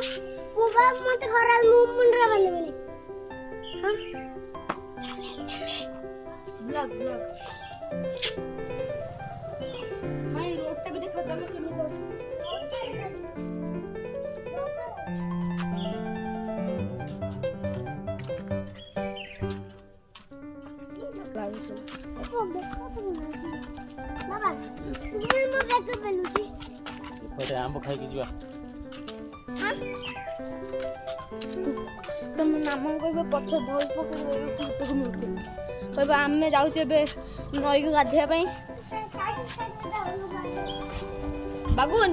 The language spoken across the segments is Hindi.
मुबा मत खरा मुंडरा बंद बने हां चले ब्लॉग मैं रोड पे भी दिखाता हूं कि मैं आंब खाई जीवा तुम नाम कहबे पछ ढोल पकड़ फोटो मिलते कहबे आमे जाउचे बे नई को गाधिया पई बागुन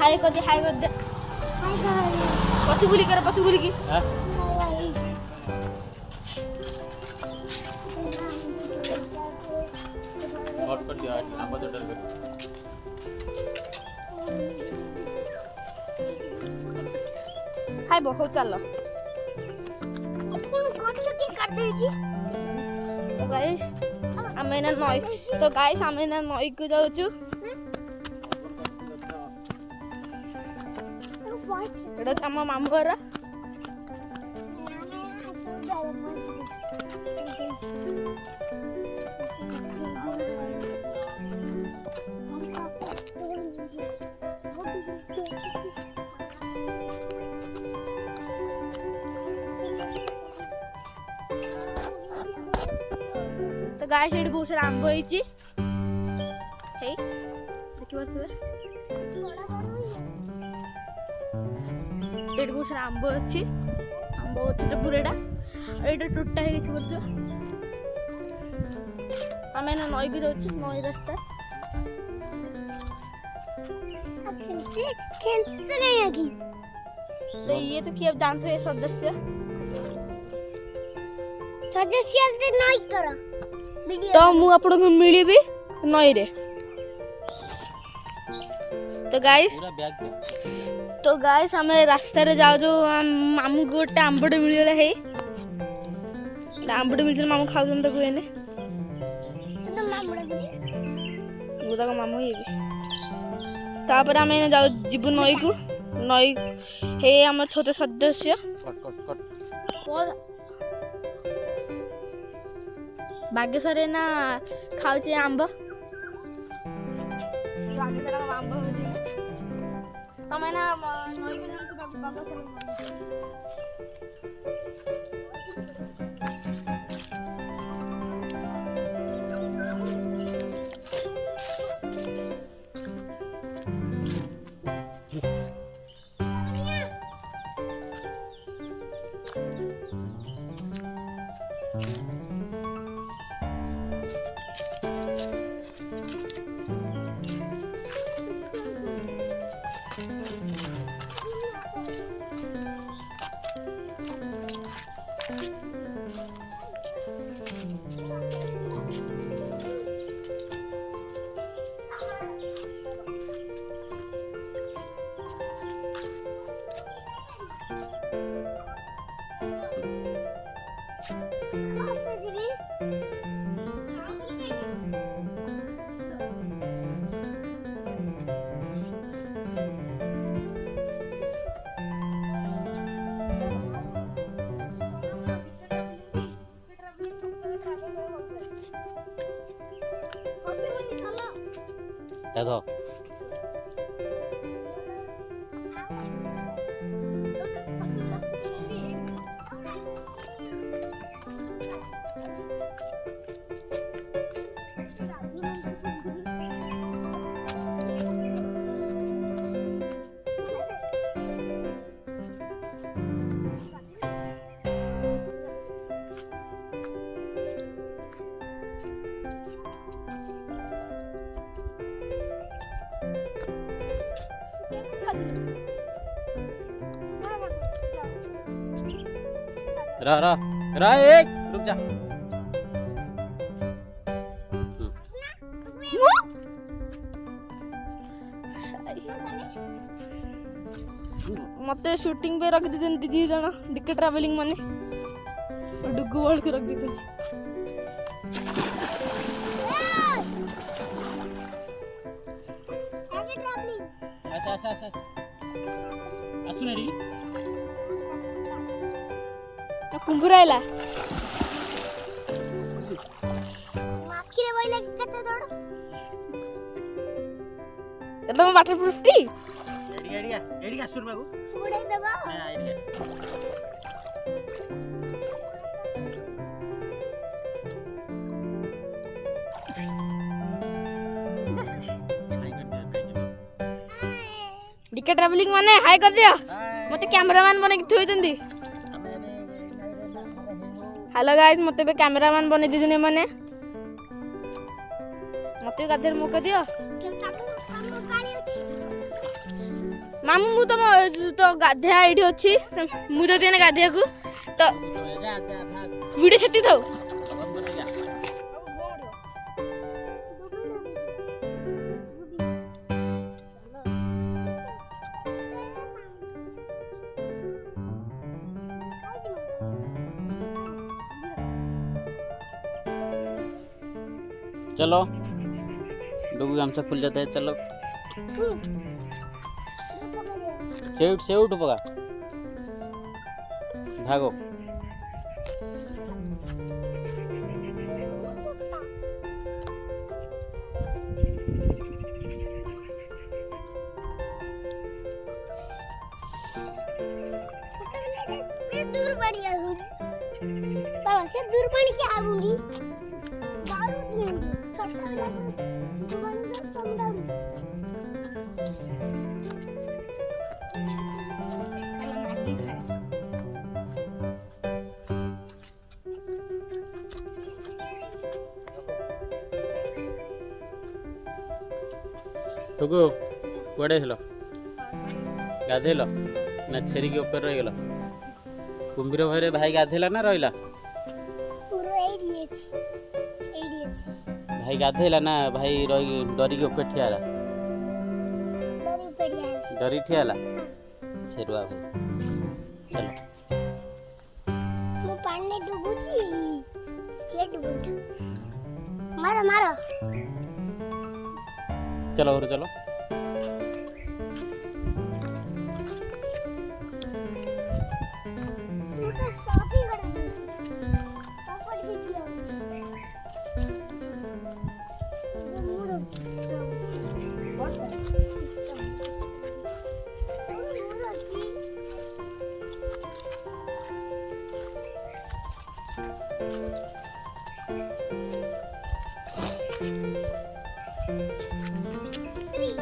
हाय कर दे पछ बुली की हां और कर दिया आंब तो डर गए खाइ बहुत चल अपन कच्छ की काट दे छी तो गाइस हमें ना नई को जाऊ छु एडो हम मामू घर तो गाइस एडी बहुत सारा आंब होईची हे देखि परछे एडी बहुत सारा आंब अछि तो पुरेडा एटा टुट्टा हे देखि परछे हमें ना नई को जाउची नई रास्ता खेलते तो नहीं आगी तो ये तो कि अब जानते हो सदस्य से नहीं करा तो मु आपन को मिली भी नई रे तो गाइस हमें रास्ता रे जाओ जो मामू को गोटे आंबटे मिलले हे आंबटे मिलले मामू खाउन त कोने तो मामूडे मिली गोदा को मामू ये तापर हमें जाओ जीव नई हे हमर छोटे सदस्य बागेश्वर ना खाऊचे आंब तमें ना नई के देखो रा एक रुक जा मते शूटिंग पे रख दी दीदी जना डिके ट्रैवलिंग माने डुगु वर्ल्ड के रख दी अच्छा आसुन एडी कुंभुरा आइला माखीरे बोइला केते दौड़ एकदम वाटरप्रूफ टी एडी आसुन बाबू उड़े दबा ना आइडिया डिके ट्रैवलिंग माने हाय कर दियो मते कैमरामैन बने थोइ दंदी हेलो गाइस मते बे कैमरामैन बने दिजने माने मते गाधर मौका दियो पानी अछि मामू मु तो गाधे आइडी अछि मु तो देने गाधे को तो वीडियो छति थाउ चलो डुगू हमसे खुल जाता है चलो से उठ पका भागो दूर पानी आगूंगी बाबा से दूर पानी के आगूंगी दारू पीऊंगी खट्टा लगा तुम्हारे कम दारू टुकु कुआड़े हेलो गाधेल ना छेरी के ऊपर रही गल कुंभीर भैरे भाई गाधेला ना रहिला पूरा एरिया भाई गाधेला ना भाई रही डरी के ऊपर ठियाला दारू पड़िया डरी ठियाला छेरुआ भाई चलो मु पानी डुबुची से डुबुची मारो मारो चलो और चलो मुझे साफी कर दी पापड़ भी दिया मुरो Three.